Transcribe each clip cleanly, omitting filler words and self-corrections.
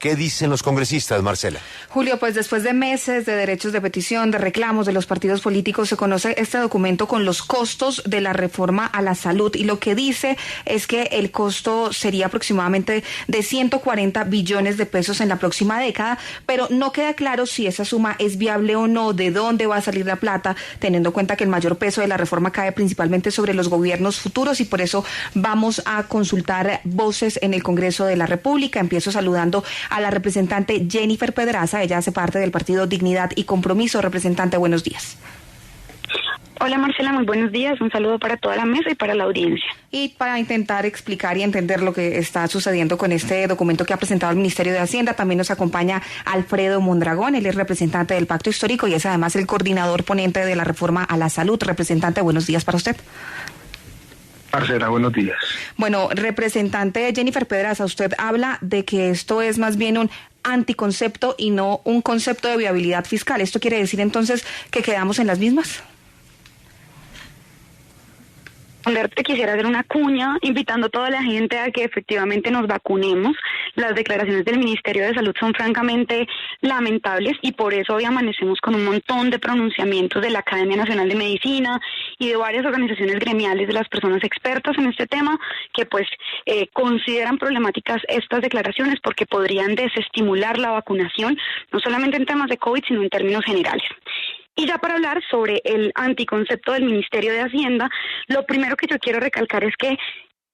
¿Qué dicen los congresistas, Marcela? Julio, pues después de meses de derechos de petición, de reclamos de los partidos políticos, se conoce este documento con los costos de la reforma a la salud, y lo que dice es que el costo sería aproximadamente de 140 billones de pesos en la próxima década, pero no queda claro si esa suma es viable o no, de dónde va a salir la plata, teniendo en cuenta que el mayor peso de la reforma cae principalmente sobre los gobiernos futuros, y por eso vamos a consultar voces en el Congreso de la República. Empiezo saludando a la representante Jennifer Pedraza. Ella hace parte del partido Dignidad y Compromiso. Representante, buenos días. Hola Marcela, muy buenos días. Un saludo para toda la mesa y para la audiencia. Y para intentar explicar y entender lo que está sucediendo con este documento que ha presentado el Ministerio de Hacienda, también nos acompaña Alfredo Mondragón. Él es representante del Pacto Histórico y es además el coordinador ponente de la reforma a la salud. Representante, buenos días para usted. Marcela, buenos días. Bueno, representante Jennifer Pedraza, usted habla de que esto es más bien un anticoncepto y no un concepto de viabilidad fiscal. ¿Esto quiere decir entonces que quedamos en las mismas? Quisiera hacer una cuña invitando a toda la gente a que efectivamente nos vacunemos. Las declaraciones del Ministerio de Salud son francamente lamentables y por eso hoy amanecemos con un montón de pronunciamientos de la Academia Nacional de Medicina y de varias organizaciones gremiales de las personas expertas en este tema que consideran problemáticas estas declaraciones porque podrían desestimular la vacunación, no solamente en temas de COVID, sino en términos generales. Y ya para hablar sobre el anticoncepto del Ministerio de Hacienda, lo primero que yo quiero recalcar es que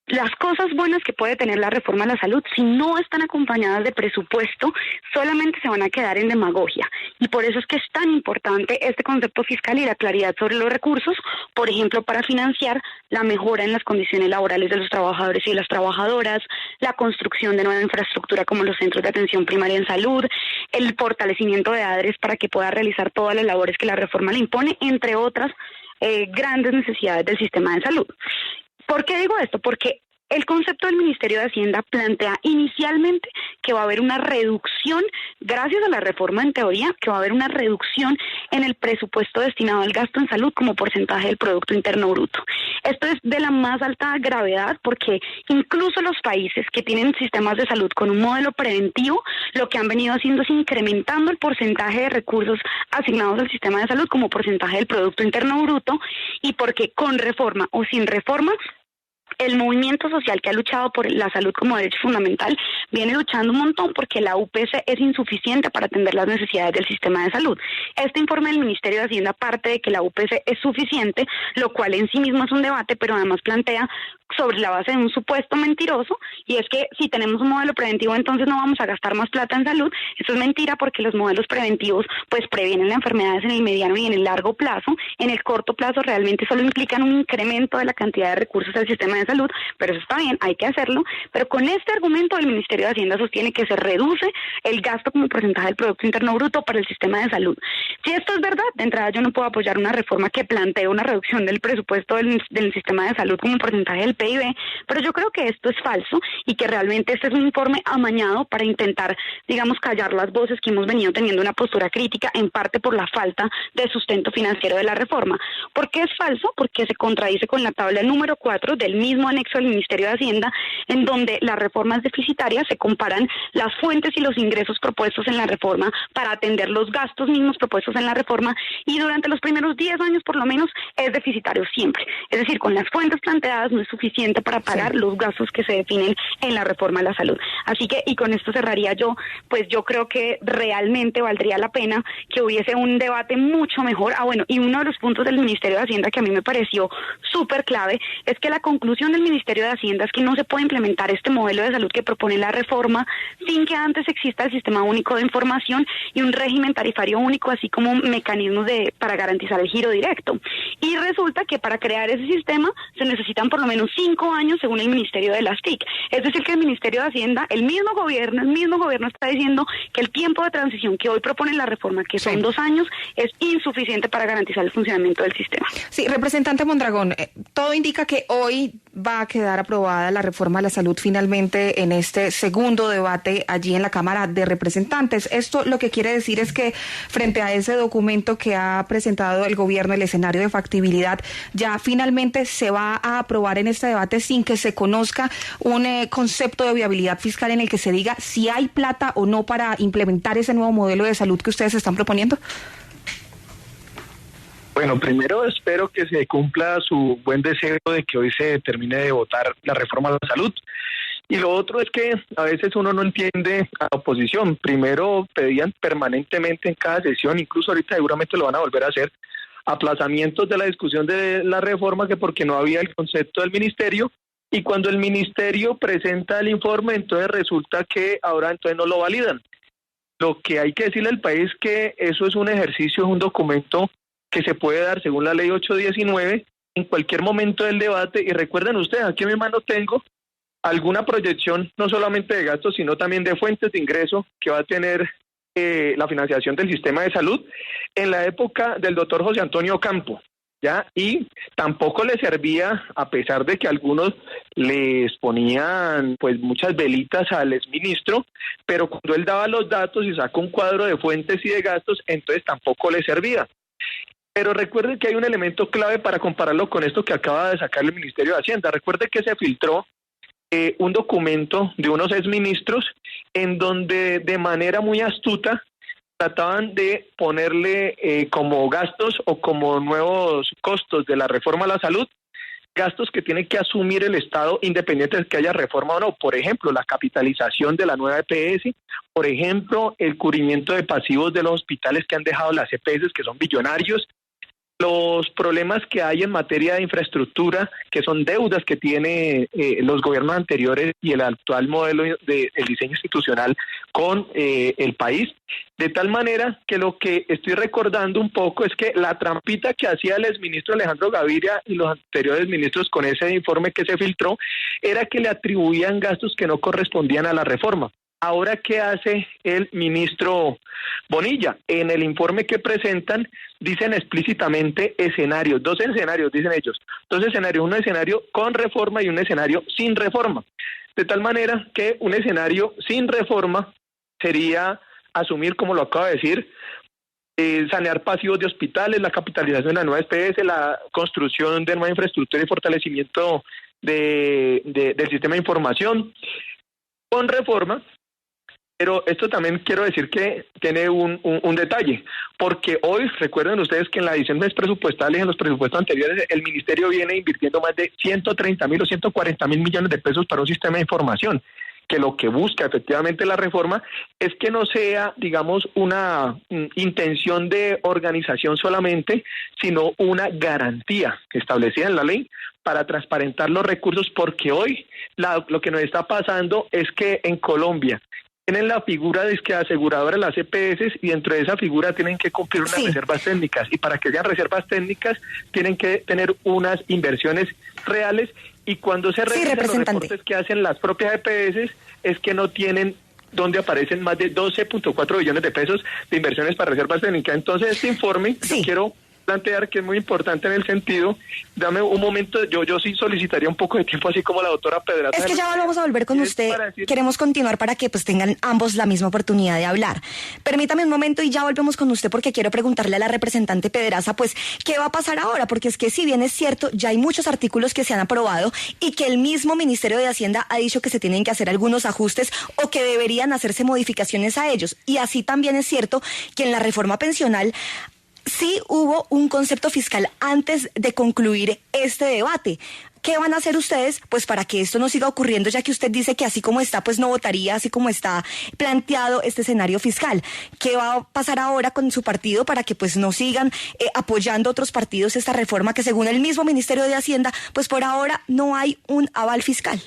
las cosas buenas que puede tener la reforma a la salud, si no están acompañadas de presupuesto, solamente se van a quedar en demagogia. Y por eso es que es tan importante este concepto fiscal y la claridad sobre los recursos, por ejemplo, para financiar la mejora en las condiciones laborales de los trabajadores y de las trabajadoras, la construcción de nueva infraestructura como los centros de atención primaria en salud, el fortalecimiento de ADRES para que pueda realizar todas las labores que la reforma le impone, entre otras grandes necesidades del sistema de salud. ¿Por qué digo esto? Porque el concepto del Ministerio de Hacienda plantea inicialmente que va a haber una reducción, gracias a la reforma en teoría, que va a haber una reducción en el presupuesto destinado al gasto en salud como porcentaje del Producto Interno Bruto. Esto es de la más alta gravedad porque incluso los países que tienen sistemas de salud con un modelo preventivo, lo que han venido haciendo es incrementando el porcentaje de recursos asignados al sistema de salud como porcentaje del Producto Interno Bruto, y porque con reforma o sin reforma, el movimiento social que ha luchado por la salud como derecho fundamental viene luchando un montón porque la UPC es insuficiente para atender las necesidades del sistema de salud. Este informe del Ministerio de Hacienda parte de que la UPC es suficiente, lo cual en sí mismo es un debate, pero además plantea sobre la base de un supuesto mentiroso, y es que si tenemos un modelo preventivo entonces no vamos a gastar más plata en salud. Eso es mentira porque los modelos preventivos pues previenen las enfermedades en el mediano y en el largo plazo. En el corto plazo realmente solo implican un incremento de la cantidad de recursos del sistema de salud, pero eso está bien, hay que hacerlo, pero con este argumento el Ministerio de Hacienda sostiene que se reduce el gasto como porcentaje del Producto Interno Bruto para el sistema de salud. Si esto es verdad, de entrada yo no puedo apoyar una reforma que plantee una reducción del presupuesto del sistema de salud como porcentaje del PIB, pero yo creo que esto es falso y que realmente este es un informe amañado para intentar, digamos, callar las voces que hemos venido teniendo una postura crítica, en parte por la falta de sustento financiero de la reforma. ¿Por qué es falso? Porque se contradice con la tabla número 4 del mismo anexo del Ministerio de Hacienda, en donde las reformas deficitarias se comparan las fuentes y los ingresos propuestos en la reforma para atender los gastos mismos propuestos en la reforma, y durante los primeros 10 años por lo menos es deficitario siempre. Es decir, con las fuentes planteadas no es suficiente para pagar los gastos que se definen en la reforma a la salud. Así que, y con esto cerraría yo, pues yo creo que realmente valdría la pena que hubiese un debate mucho mejor. Y uno de los puntos del Ministerio de Hacienda que a mí me pareció súper clave es que la conclusión del Ministerio de Hacienda es que no se puede implementar este modelo de salud que propone la reforma sin que antes exista el Sistema Único de Información y un régimen tarifario único, así como mecanismos para garantizar el giro directo. Y resulta que para crear ese sistema se necesitan por lo menos 5 años según el Ministerio de las TIC. Es decir, que el Ministerio de Hacienda, el mismo gobierno está diciendo que el tiempo de transición que hoy propone la reforma, que son 2 años, es insuficiente para garantizar el funcionamiento del sistema. Sí, representante Mondragón, todo indica que hoy va a quedar aprobada la reforma a la salud finalmente en este segundo debate allí en la Cámara de Representantes. Esto lo que quiere decir es que frente a ese documento que ha presentado el gobierno, el escenario de factibilidad, ya finalmente se va a aprobar en este debate sin que se conozca un concepto de viabilidad fiscal en el que se diga si hay plata o no para implementar ese nuevo modelo de salud que ustedes están proponiendo. Bueno, primero espero que se cumpla su buen deseo de que hoy se termine de votar la reforma a la salud. Y lo otro es que a veces uno no entiende a la oposición. Primero pedían permanentemente en cada sesión, incluso ahorita seguramente lo van a volver a hacer, aplazamientos de la discusión de la reforma, que porque no había el concepto del ministerio. Y cuando el ministerio presenta el informe, entonces resulta que ahora entonces no lo validan. Lo que hay que decirle al país es que eso es un ejercicio, es un documento que se puede dar según la ley 819 en cualquier momento del debate. Y recuerden ustedes, aquí en mi mano tengo alguna proyección no solamente de gastos, sino también de fuentes de ingreso que va a tener la financiación del sistema de salud en la época del doctor José Antonio Campo, ¿ya? Y tampoco le servía, a pesar de que algunos les ponían pues muchas velitas al exministro, pero cuando él daba los datos y sacó un cuadro de fuentes y de gastos, entonces tampoco le servía. Pero recuerden que hay un elemento clave para compararlo con esto que acaba de sacar el Ministerio de Hacienda. Recuerden que se filtró un documento de unos exministros en donde de manera muy astuta trataban de ponerle como gastos o como nuevos costos de la reforma a la salud, gastos que tiene que asumir el Estado independiente de que haya reforma o no. Por ejemplo, la capitalización de la nueva EPS, por ejemplo, el cubrimiento de pasivos de los hospitales que han dejado las EPS, que son billonarios, los problemas que hay en materia de infraestructura, que son deudas que tiene los gobiernos anteriores y el actual modelo de el diseño institucional con el país, de tal manera que lo que estoy recordando un poco es que la trampita que hacía el exministro Alejandro Gaviria y los anteriores ministros con ese informe que se filtró era que le atribuían gastos que no correspondían a la reforma. Ahora, ¿qué hace el ministro Bonilla? En el informe que presentan dicen explícitamente escenarios, dos escenarios dicen ellos, dos escenarios, un escenario con reforma y un escenario sin reforma. De tal manera que un escenario sin reforma sería asumir, como lo acabo de decir, sanear pasivos de hospitales, la capitalización de la nueva EPS, la construcción de nueva infraestructura y fortalecimiento del sistema de información con reforma. Pero esto también quiero decir que tiene un detalle, porque hoy, recuerden ustedes que en las ediciones presupuestales, en los presupuestos anteriores, el ministerio viene invirtiendo más de 130.000 o 140.000 millones de pesos para un sistema de información, que lo que busca efectivamente la reforma es que no sea, digamos, una intención de organización solamente, sino una garantía establecida en la ley para transparentar los recursos, porque hoy lo que nos está pasando es que en Colombia tienen la figura de que aseguradora las EPS y dentro de esa figura tienen que cumplir unas reservas técnicas, y para que sean reservas técnicas tienen que tener unas inversiones reales, y cuando se revisan los reportes que hacen las propias EPS es que no tienen donde aparecen más de 12.4 billones de pesos de inversiones para reservas técnicas. Entonces este informe yo quiero plantear que es muy importante en el sentido, dame un momento, yo sí solicitaría un poco de tiempo, así como la doctora Pedraza. Es que ya vamos a volver con usted, queremos continuar para que pues tengan ambos la misma oportunidad de hablar. Permítame un momento y ya volvemos con usted, porque quiero preguntarle a la representante Pedraza, pues, ¿qué va a pasar ahora? Porque es que si bien es cierto, ya hay muchos artículos que se han aprobado y que el mismo Ministerio de Hacienda ha dicho que se tienen que hacer algunos ajustes o que deberían hacerse modificaciones a ellos. Y así también es cierto que en la reforma pensional sí hubo un concepto fiscal antes de concluir este debate. ¿Qué van a hacer ustedes pues para que esto no siga ocurriendo, ya que usted dice que así como está pues no votaría, así como está planteado este escenario fiscal? ¿Qué va a pasar ahora con su partido para que pues no sigan apoyando otros partidos esta reforma que según el mismo Ministerio de Hacienda pues por ahora no hay un aval fiscal?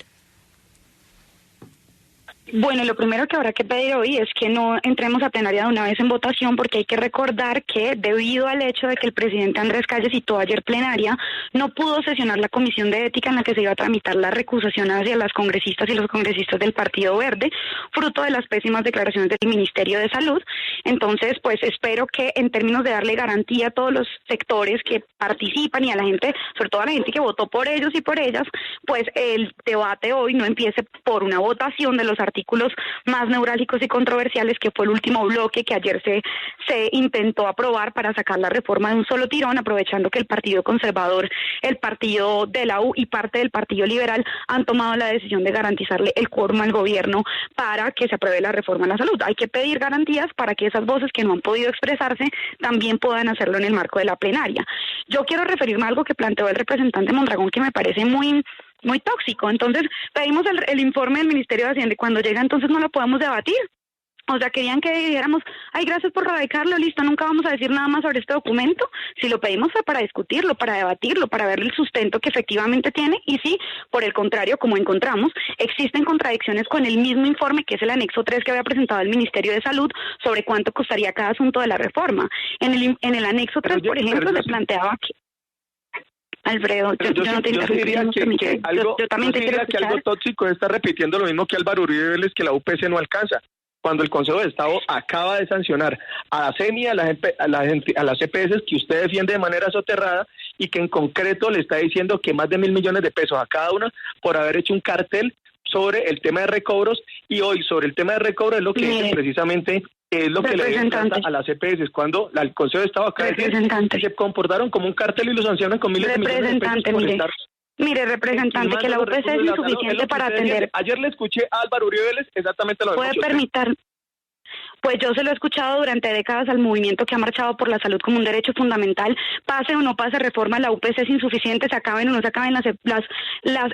Bueno, lo primero que habrá que pedir hoy es que no entremos a plenaria de una vez en votación, porque hay que recordar que debido al hecho de que el presidente Andrés Calle citó ayer plenaria, no pudo sesionar la comisión de ética en la que se iba a tramitar la recusación hacia las congresistas y los congresistas del Partido Verde, fruto de las pésimas declaraciones del Ministerio de Salud. Entonces, pues espero que en términos de darle garantía a todos los sectores que participan y a la gente, sobre todo a la gente que votó por ellos y por ellas, pues el debate hoy no empiece por una votación de los artículos más neurálgicos y controversiales, que fue el último bloque que ayer se intentó aprobar para sacar la reforma de un solo tirón, aprovechando que el Partido Conservador, el Partido de la U y parte del Partido Liberal han tomado la decisión de garantizarle el quórum al gobierno para que se apruebe la reforma a la salud. Hay que pedir garantías para que esas voces que no han podido expresarse también puedan hacerlo en el marco de la plenaria. Yo quiero referirme a algo que planteó el representante Mondragón, que me parece muy tóxico. Entonces, pedimos el informe del Ministerio de Hacienda y cuando llega entonces no lo podemos debatir. O sea, querían que dijéramos, ay, gracias por radicarlo, listo, nunca vamos a decir nada más sobre este documento. Si lo pedimos fue para discutirlo, para debatirlo, para ver el sustento que efectivamente tiene, y si, por el contrario, como encontramos, existen contradicciones con el mismo informe, que es el anexo 3 que había presentado el Ministerio de Salud, sobre cuánto costaría cada asunto de la reforma. En el anexo 3, por ejemplo, se planteaba que... Alfredo, yo no te diría que algo tóxico está repitiendo lo mismo que Álvaro Uribe Vélez, que la UPC no alcanza. Cuando el Consejo de Estado acaba de sancionar a la CEMI, a las EPS que usted defiende de manera soterrada, y que en concreto le está diciendo que más de 1.000 millones de pesos a cada una por haber hecho un cartel sobre el tema de recobros, y hoy sobre el tema de recobros es lo que dice precisamente, es lo que le encanta a las EPS, cuando el Consejo de Estado acaba de decir que se comportaron como un cartel y lo sancionan con miles de millones de pesos por estar... Mire, representante, que la UPC es insuficiente para atender. Ayer le escuché a Álvaro Uribe Vélez exactamente lo mismo. ¿Puede permitir? Pues yo se lo he escuchado durante décadas al movimiento que ha marchado por la salud como un derecho fundamental. Pase o no pase reforma, la UPC es insuficiente, se acaben o no se acaben las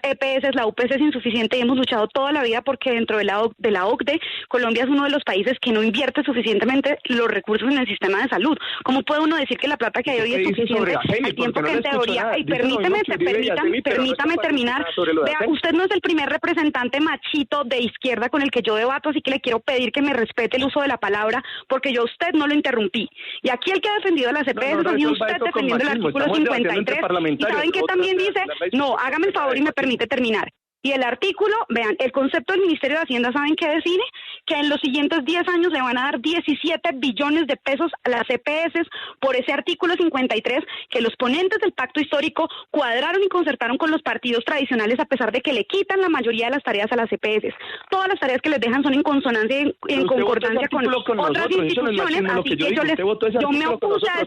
EPS, la UPC es insuficiente, y hemos luchado toda la vida porque dentro de la OCDE, Colombia es uno de los países que no invierte suficientemente los recursos en el sistema de salud. ¿Cómo puede uno decir que la plata que hay hoy es suficiente al tiempo que en teoría... Permítame terminar. Vea, usted no es el primer representante machito de izquierda con el que yo debato, así que le quiero pedir que me respete el uso de la palabra, porque yo a usted no lo interrumpí. Y aquí el que ha defendido las EPS ha sido usted defendiendo el artículo 53. ¿Y saben qué también dice? No, hágame el favor y me permite terminar. Y el artículo, vean, el concepto del Ministerio de Hacienda, ¿saben qué define? Que en los siguientes 10 años le van a dar 17 billones de pesos a las EPS por ese artículo 53 que los ponentes del pacto histórico cuadraron y concertaron con los partidos tradicionales, a pesar de que le quitan la mayoría de las tareas a las EPS. Todas las tareas que les dejan son en consonancia, en concordancia con otras instituciones, así que yo me opuse a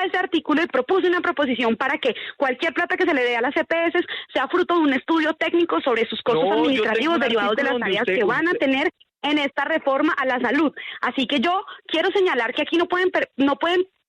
ese artículo y propuse una proposición para que cualquier plata que se le dé a las EPS sea fruto de un estudio técnico sobre sus costos administrativos derivados de las tareas que van a tener en esta reforma a la salud. Así que yo quiero señalar que aquí no pueden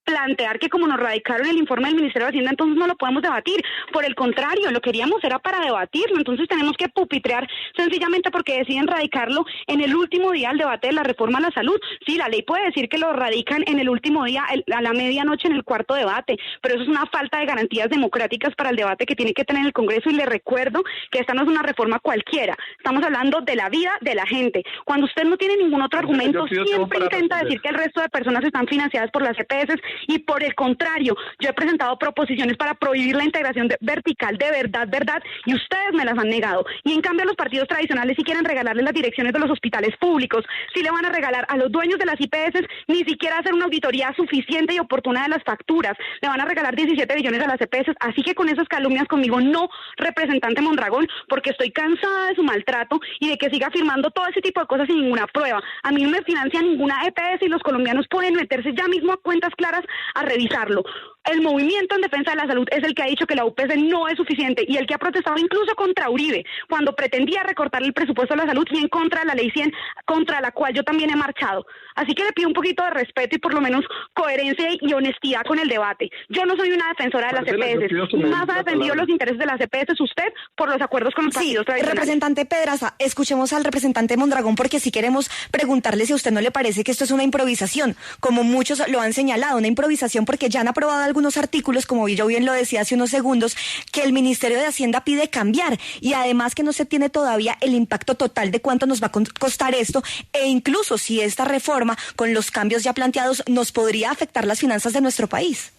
plantear que como nos radicaron el informe del Ministerio de Hacienda, entonces no lo podemos debatir. Por el contrario, lo queríamos era para debatirlo, entonces tenemos que pupitrear sencillamente porque deciden radicarlo en el último día del debate de la reforma a la salud. Sí, la ley puede decir que lo radican en el último día, a la medianoche, en el cuarto debate, pero eso es una falta de garantías democráticas para el debate que tiene que tener el Congreso, y le recuerdo que esta no es una reforma cualquiera, estamos hablando de la vida de la gente. Cuando usted no tiene ningún otro argumento, siempre intenta decir que el resto de personas están financiadas por las EPS, y por el contrario, yo he presentado proposiciones para prohibir la integración vertical de verdad, y ustedes me las han negado. Y en cambio los partidos tradicionales sí quieren regalarles las direcciones de los hospitales públicos, sí le van a regalar a los dueños de las IPS ni siquiera hacer una auditoría suficiente y oportuna de las facturas, le van a regalar 17 billones a las EPS, así que con esas calumnias conmigo no, representante Mondragón, porque estoy cansada de su maltrato y de que siga firmando todo ese tipo de cosas sin ninguna prueba. A mí no me financia ninguna EPS y los colombianos pueden meterse ya mismo a cuentas claras a revisarlo. El movimiento en defensa de la salud es el que ha dicho que la UPC no es suficiente, y el que ha protestado incluso contra Uribe cuando pretendía recortarle el presupuesto a la salud, y en contra de la ley 100, contra la cual yo también he marchado. Así que le pido un poquito de respeto y por lo menos coherencia y honestidad con el debate. Yo no soy una defensora de las EPS, más ha defendido los intereses de las EPS usted por los acuerdos con los partidos tradicionales. Representante Pedraza, escuchemos al representante Mondragón, porque si queremos preguntarle si a usted no le parece que esto es una improvisación, como muchos lo han señalado, una improvisación porque ya han aprobado algo algunos artículos, como yo bien lo decía hace unos segundos, que el Ministerio de Hacienda pide cambiar, y además que no se tiene todavía el impacto total de cuánto nos va a costar esto, e incluso si esta reforma, con los cambios ya planteados, nos podría afectar las finanzas de nuestro país.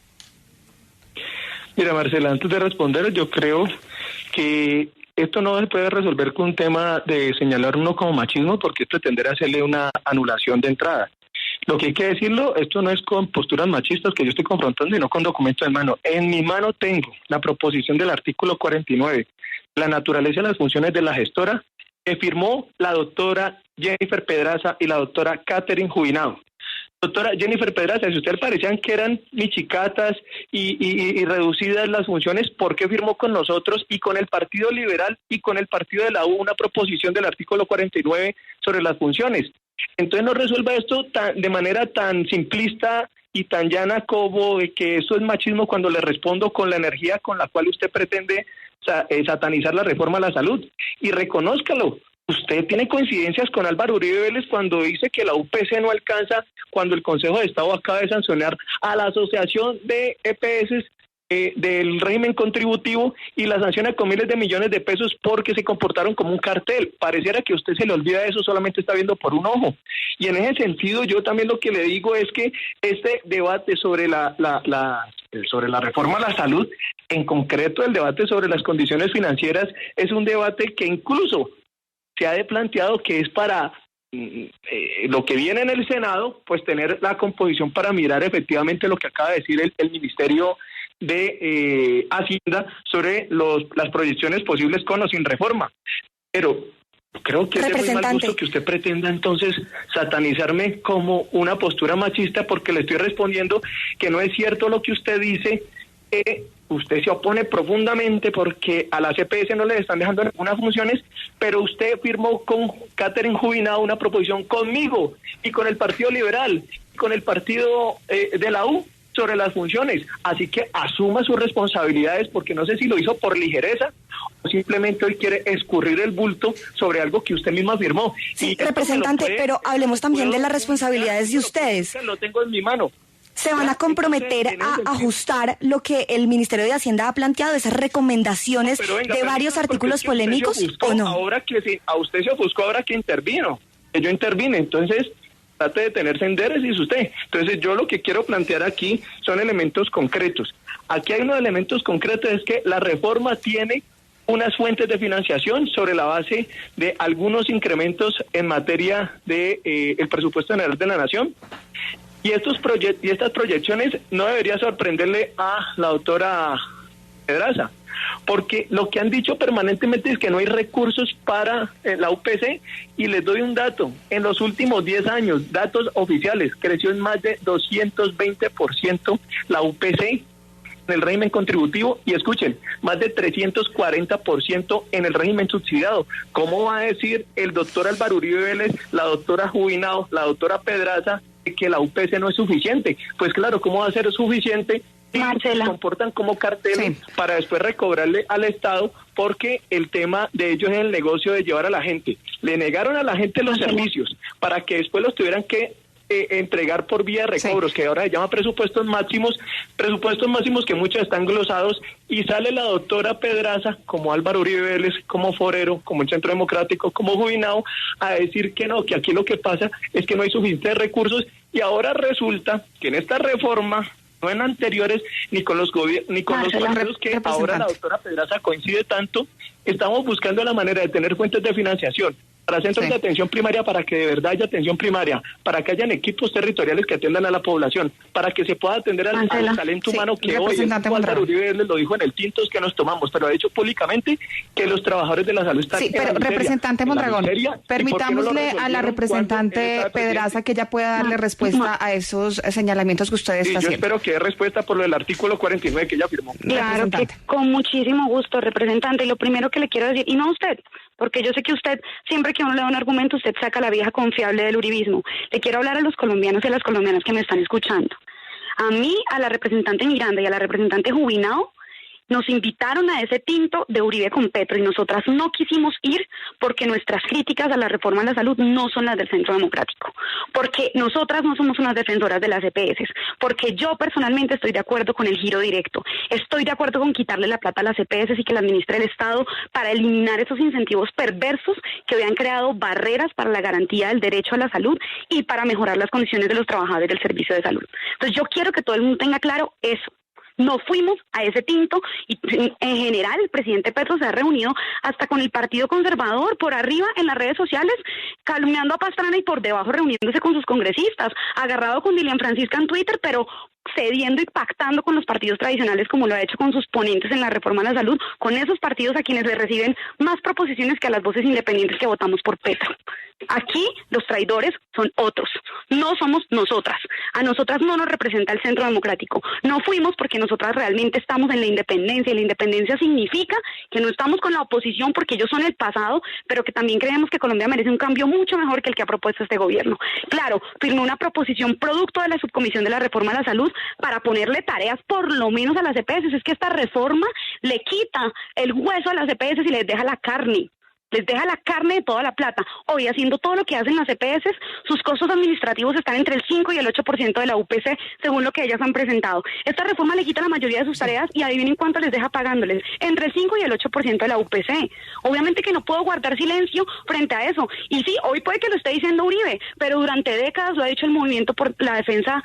Mira, Marcela, antes de responder, yo creo que esto no se puede resolver con un tema de señalar uno como machismo, porque esto tenderá a hacerle una anulación de entrada. Lo que hay que decirlo, esto no es con posturas machistas que yo estoy confrontando, sino con documentos en mano. En mi mano tengo la proposición del artículo 49, la naturaleza y las funciones de la gestora, que firmó la doctora Jennifer Pedraza y la doctora Catherine Jubinado. Doctora Jennifer Pedraza, si ustedes parecían que eran michicatas y reducidas las funciones, ¿por qué firmó con nosotros y con el Partido Liberal y con el Partido de la U una proposición del artículo 49 sobre las funciones? Entonces no resuelva esto de manera tan simplista y tan llana como que eso es machismo, cuando le respondo con la energía con la cual usted pretende satanizar la reforma a la salud. Y reconózcalo. Usted tiene coincidencias con Álvaro Uribe Vélez cuando dice que la UPC no alcanza, cuando el Consejo de Estado acaba de sancionar a la Asociación de EPS del régimen contributivo y la sanciona con miles de millones de pesos porque se comportaron como un cartel. Pareciera que a usted se le olvida eso, solamente está viendo por un ojo. Y en ese sentido, yo también lo que le digo es que este debate sobre la reforma a la salud, en concreto el debate sobre las condiciones financieras, es un debate que incluso se ha planteado que es para lo que viene en el Senado, pues tener la composición para mirar efectivamente lo que acaba de decir el Ministerio de Hacienda sobre las proyecciones posibles con o sin reforma. Pero creo que es de muy mal gusto que usted pretenda entonces satanizarme como una postura machista, porque le estoy respondiendo que no es cierto lo que usted dice. Usted se opone profundamente porque a la CPS no le están dejando ninguna funciones, pero usted firmó con Catherine Jubinado una proposición conmigo y con el Partido Liberal, con el Partido de la U sobre las funciones. Así que asuma sus responsabilidades, porque no sé si lo hizo por ligereza o simplemente hoy quiere escurrir el bulto sobre algo que usted misma firmó. Sí, representante, pero hablemos también de las responsabilidades de ustedes. Lo tengo en mi mano. ¿Se van a comprometer a ajustar lo que el Ministerio de Hacienda ha planteado, esas recomendaciones de varios artículos polémicos, o no? Ahora que sí, a usted se ofuscó ahora que intervino, que yo intervine, entonces trate de tenerse en déresis usted. Entonces yo lo que quiero plantear aquí son elementos concretos. Aquí hay unos elementos concretos, es que la reforma tiene unas fuentes de financiación sobre la base de algunos incrementos en materia de el presupuesto general de la Nación. Y estas proyecciones no debería sorprenderle a la doctora Pedraza, porque lo que han dicho permanentemente es que no hay recursos para la UPC, y les doy un dato: en los últimos 10 años, datos oficiales, creció en más de 220% la UPC en el régimen contributivo, y escuchen, más de 340% en el régimen subsidiado. ¿Cómo va a decir el doctor Álvaro Uribe Vélez, la doctora Jubinado, la doctora Pedraza, que la UPC no es suficiente? Pues claro, ¿cómo va a ser suficiente si se comportan como carteles para después recobrarle al Estado? Porque el tema de ellos es el negocio de llevar a la gente. Le negaron a la gente los servicios para que después los tuvieran que entregar por vía de recobros, que ahora se llama presupuestos máximos que muchos están glosados, y sale la doctora Pedraza, como Álvaro Uribe Vélez, como Forero, como el Centro Democrático, como Jubinado, a decir que no, que aquí lo que pasa es que no hay suficientes recursos, y ahora resulta que en esta reforma, no en anteriores, ni con los partidos que ahora la doctora Pedraza coincide tanto, estamos buscando la manera de tener fuentes de financiación para centros de atención primaria, para que de verdad haya atención primaria, para que hayan equipos territoriales que atiendan a la población, para que se pueda atender al talento humano que hoy Álvaro Uribe lo dijo en el Tintos que nos tomamos, pero ha dicho públicamente que los trabajadores de la salud están en la miseria. Representante Mondragón, permitámosle a la representante Pedraza que ella pueda darle respuesta a esos señalamientos que usted está haciendo. Yo espero que dé respuesta por lo del artículo 49 que ella firmó. Claro, que con muchísimo gusto, representante. Lo primero que le quiero decir, y no a usted, porque yo sé que usted, siempre que uno le da un argumento, usted saca la vieja confiable del uribismo. Le quiero hablar a los colombianos y a las colombianas que me están escuchando. A mí, a la representante Miranda y a la representante Jubinado, nos invitaron a ese tinto de Uribe con Petro, y nosotras no quisimos ir porque nuestras críticas a la reforma de la salud no son las del Centro Democrático. porque nosotras no somos unas defensoras de las EPS, porque yo personalmente estoy de acuerdo con el giro directo, estoy de acuerdo con quitarle la plata a las EPS y que la administre el Estado para eliminar esos incentivos perversos que habían creado barreras para la garantía del derecho a la salud y para mejorar las condiciones de los trabajadores del servicio de salud. Entonces yo quiero que todo el mundo tenga claro eso. No fuimos a ese tinto y en general el presidente Petro se ha reunido hasta con el Partido Conservador por arriba en las redes sociales, calumniando a Pastrana y por debajo reuniéndose con sus congresistas, agarrado con Dilian Francisca en Twitter, pero cediendo y pactando con los partidos tradicionales como lo ha hecho con sus ponentes en la reforma a la salud, con esos partidos a quienes le reciben más proposiciones que a las voces independientes que votamos por Petro. Aquí los traidores son otros, no somos nosotras. A nosotras no nos representa el Centro Democrático. No fuimos porque nosotras realmente estamos en la independencia, y la independencia significa que no estamos con la oposición porque ellos son el pasado, pero que también creemos que Colombia merece un cambio mucho mejor que el que ha propuesto este gobierno. Claro, firmé una proposición producto de la subcomisión de la reforma a la salud para ponerle tareas por lo menos a las EPS. Es que esta reforma le quita el hueso a las EPS y les deja la carne. Les deja la carne de toda la plata. Hoy, haciendo todo lo que hacen las EPS, sus costos administrativos están entre el 5 y el 8% de la UPC, según lo que ellas han presentado. Esta reforma le quita la mayoría de sus tareas y adivinen cuánto les deja pagándoles, entre el 5 y el 8% de la UPC. Obviamente que no puedo guardar silencio frente a eso. Y sí, hoy puede que lo esté diciendo Uribe, pero durante décadas lo ha dicho el movimiento por la defensa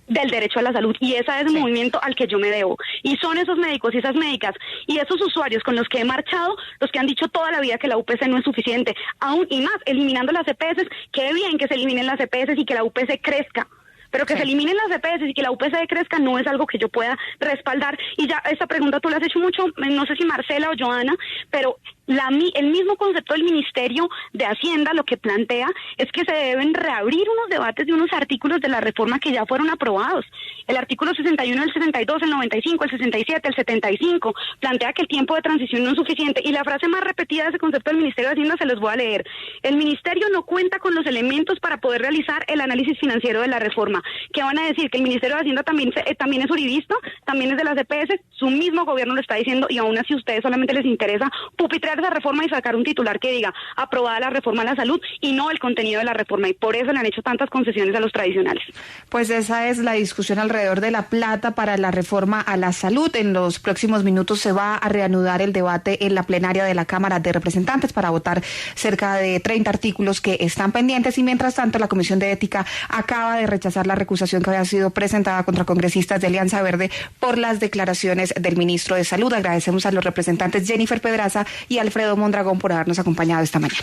del derecho a la salud, y ese es el movimiento al que yo me debo, y son esos médicos y esas médicas y esos usuarios con los que he marchado los que han dicho toda la vida que la UPC no es suficiente, aún y más, eliminando las EPS. Qué bien que se eliminen las EPS y que la UPC crezca, pero que se eliminen las EPS y que la UPC crezca no es algo que yo pueda respaldar. Y ya esta pregunta tú la has hecho mucho, no sé si Marcela o Joana, pero el mismo concepto del Ministerio de Hacienda lo que plantea es que se deben reabrir unos debates de unos artículos de la reforma que ya fueron aprobados. El artículo 61, el 62, el 95, el 67, el 75 plantea que el tiempo de transición no es suficiente, y la frase más repetida de ese concepto del Ministerio de Hacienda se los voy a leer: el Ministerio no cuenta con los elementos para poder realizar el análisis financiero de la reforma. ¿Qué van a decir? ¿Que el Ministerio de Hacienda también es uribista? ¿También es de las EPS? Su mismo gobierno lo está diciendo, y aún así a ustedes solamente les interesa pupitrear esa reforma y sacar un titular que diga aprobada la reforma a la salud y no el contenido de la reforma, y por eso le han hecho tantas concesiones a los tradicionales. Pues esa es la discusión alrededor de la plata para la reforma a la salud. En los próximos minutos se va a reanudar el debate en la plenaria de la Cámara de Representantes para votar cerca de 30 artículos que están pendientes, y mientras tanto la Comisión de Ética acaba de rechazar la recusación que había sido presentada contra congresistas de Alianza Verde por las declaraciones del ministro de Salud. Agradecemos a los representantes Jennifer Pedraza y Alfredo Mondragón por habernos acompañado esta mañana.